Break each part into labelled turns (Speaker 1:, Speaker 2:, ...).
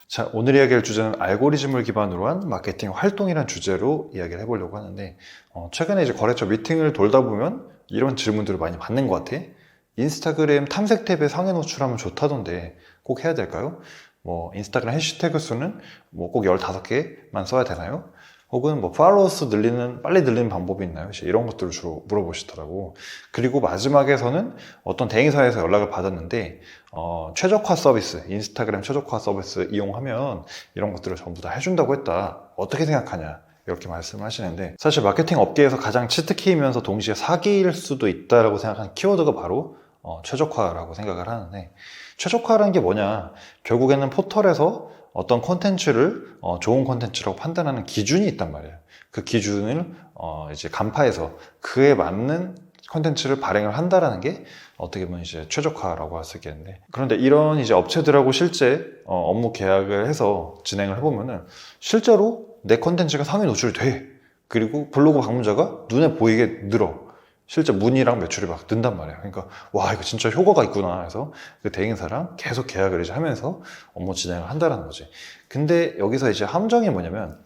Speaker 1: 자, 오늘 이야기할 주제는 알고리즘을 기반으로 한 마케팅 활동이란 주제로 이야기를 해보려고 하는데, 최근에 이제 거래처 미팅을 돌다 보면 이런 질문들을 많이 받는 것 같아. 인스타그램 탐색 탭에 상위 노출하면 좋다던데 꼭 해야 될까요? 인스타그램 해시태그 수는 꼭 15개만 써야 되나요? 혹은 팔로워 수 빨리 늘리는 방법이 있나요? 이런 것들을 주로 물어보시더라고. 그리고 마지막에서는 어떤 대행사에서 연락을 받았는데, 최적화 서비스, 인스타그램 최적화 서비스 이용하면 이런 것들을 전부 다 해준다고 했다. 어떻게 생각하냐? 이렇게 말씀을 하시는데, 사실 마케팅 업계에서 가장 치트키이면서 동시에 사기일 수도 있다라고 생각하는 키워드가 바로 최적화라고 생각을 하는데, 최적화라는 게 뭐냐? 결국에는 포털에서 어떤 콘텐츠를 좋은 콘텐츠라고 판단하는 기준이 있단 말이에요. 그 기준을 이제 간파해서 그에 맞는 콘텐츠를 발행을 한다라는 게 어떻게 보면 이제 최적화라고 할 수 있겠는데, 그런데 이런 이제 업체들하고 실제 업무 계약을 해서 진행을 해보면은 실제로 내 콘텐츠가 상위 노출이 돼. 그리고 블로그 방문자가 눈에 보이게 늘어. 실제 문의랑 매출이 막 는단 말이에요. 그러니까 와, 이거 진짜 효과가 있구나 해서 그 대행사랑 계속 계약을 이제 하면서 업무 진행을 한다는 거지. 근데 여기서 이제 함정이 뭐냐면,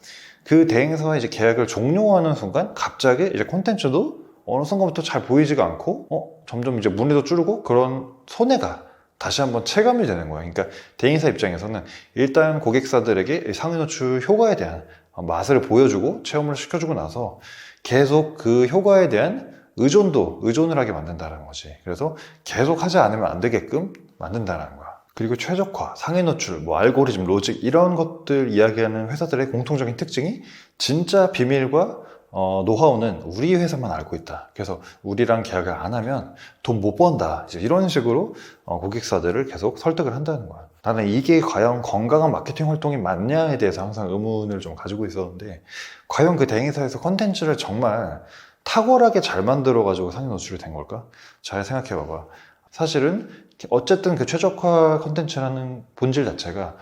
Speaker 1: 그 대행사와 이제 계약을 종료하는 순간 갑자기 이제 콘텐츠도 어느 순간부터 잘 보이지가 않고 점점 이제 문의도 줄고, 그런 손해가 다시 한번 체감이 되는 거예요. 그러니까 대행사 입장에서는 일단 고객사들에게 상위 노출 효과에 대한 맛을 보여주고 체험을 시켜주고 나서 계속 그 효과에 대한 의존을 하게 만든다는 거지. 그래서 계속 하지 않으면 안 되게끔 만든다는 거야. 그리고 최적화, 상위 노출, 알고리즘, 로직 이런 것들 이야기하는 회사들의 공통적인 특징이, 진짜 비밀과 노하우는 우리 회사만 알고 있다. 그래서 우리랑 계약을 안 하면 돈 못 번다. 이제 이런 식으로 고객사들을 계속 설득을 한다는 거야. 나는 이게 과연 건강한 마케팅 활동이 맞냐에 대해서 항상 의문을 좀 가지고 있었는데, 과연 그 대행사에서 컨텐츠를 정말 탁월하게 잘 만들어가지고 상위 노출이 된 걸까? 잘 생각해봐봐. 사실은 어쨌든 그 최적화 컨텐츠라는 본질 자체가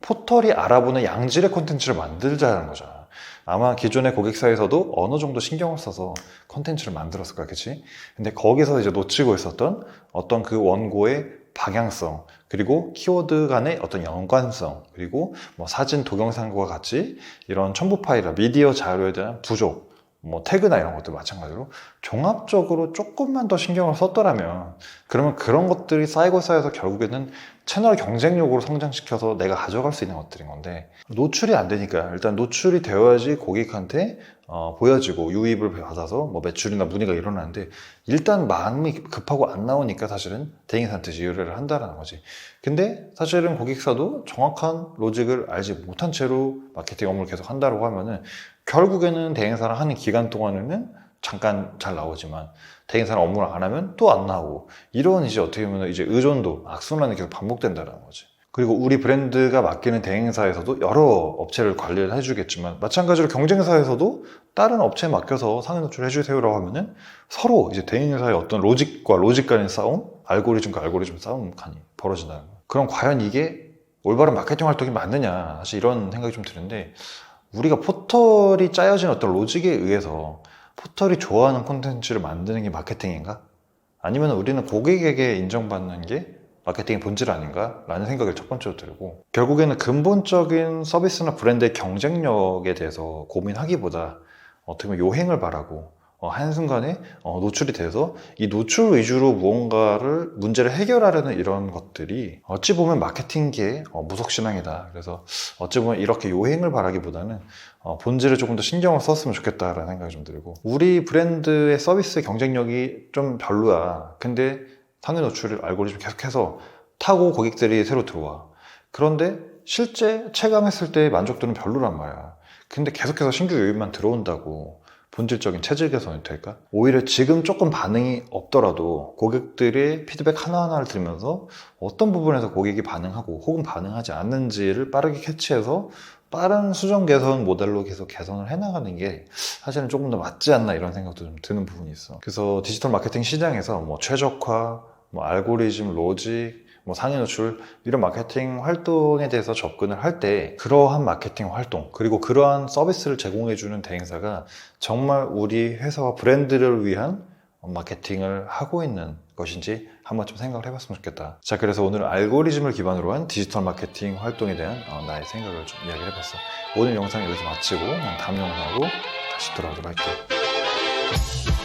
Speaker 1: 포털이 알아보는 양질의 컨텐츠를 만들자는 거잖아. 아마 기존의 고객사에서도 어느 정도 신경을 써서 컨텐츠를 만들었을 거야, 그치? 근데 거기서 이제 놓치고 있었던 어떤 그 원고의 방향성, 그리고 키워드 간의 어떤 연관성, 그리고 사진, 동영상과 같이 이런 첨부 파일이나 미디어 자료에 대한 부족, 태그나 이런 것도 마찬가지로 종합적으로 조금만 더 신경을 썼더라면, 그러면 그런 것들이 쌓이고 쌓여서 결국에는 채널 경쟁력으로 성장시켜서 내가 가져갈 수 있는 것들인 건데, 노출이 안 되니까 일단 노출이 되어야지 고객한테 보여지고 유입을 받아서 매출이나 문의가 일어나는데, 일단 마음이 급하고 안 나오니까 사실은 대행사한테 의뢰를 한다는 거지. 근데 사실은 고객사도 정확한 로직을 알지 못한 채로 마케팅 업무를 계속 한다고 하면은, 결국에는 대행사랑 하는 기간 동안에는 잠깐 잘 나오지만 대행사랑 업무를 안 하면 또 안 나오고, 이런 이제 어떻게 보면 이제 의존도 악순환이 계속 반복된다는 거지. 그리고 우리 브랜드가 맡기는 대행사에서도 여러 업체를 관리를 해주겠지만, 마찬가지로 경쟁사에서도 다른 업체에 맡겨서 상위 노출을 해주세요라고 하면은 서로 이제 대행사의 어떤 로직과 로직 간의 싸움, 알고리즘과 알고리즘 싸움이 벌어진다는 거야. 그럼 과연 이게 올바른 마케팅 활동이 맞느냐, 사실 이런 생각이 좀 드는데, 우리가 포털이 짜여진 어떤 로직에 의해서 포털이 좋아하는 콘텐츠를 만드는 게 마케팅인가? 아니면 우리는 고객에게 인정받는 게 마케팅의 본질 아닌가? 라는 생각을 첫 번째로 들고, 결국에는 근본적인 서비스나 브랜드의 경쟁력에 대해서 고민하기보다 어떻게 보면 요행을 바라고 한순간에 노출이 돼서 이 노출 위주로 무언가를 문제를 해결하려는 이런 것들이 어찌 보면 마케팅계의 무속신앙이다. 그래서 어찌 보면 이렇게 요행을 바라기보다는 본질을 조금 더 신경을 썼으면 좋겠다라는 생각이 좀 들고, 우리 브랜드의 서비스 경쟁력이 좀 별로야. 근데 상위 노출을 알고리즘 계속해서 타고 고객들이 새로 들어와. 그런데 실제 체감했을 때의 만족도는 별로란 말이야. 근데 계속해서 신규 유입만 들어온다고 본질적인 체질 개선이 될까? 오히려 지금 조금 반응이 없더라도 고객들의 피드백 하나하나를 들으면서 어떤 부분에서 고객이 반응하고 혹은 반응하지 않는지를 빠르게 캐치해서 빠른 수정 개선 모델로 계속 개선을 해나가는 게 사실은 조금 더 맞지 않나, 이런 생각도 좀 드는 부분이 있어. 그래서 디지털 마케팅 시장에서 최적화, 알고리즘, 로직, 상위 노출 이런 마케팅 활동에 대해서 접근을 할 때, 그러한 마케팅 활동 그리고 그러한 서비스를 제공해주는 대행사가 정말 우리 회사와 브랜드를 위한 마케팅을 하고 있는 것인지 한번 좀 생각을 해봤으면 좋겠다. 자, 그래서 오늘 알고리즘을 기반으로 한 디지털 마케팅 활동에 대한 나의 생각을 좀 이야기를 해봤어. 오늘 영상 여기서 마치고 다음 영상으로 다시 돌아오도록 할게요.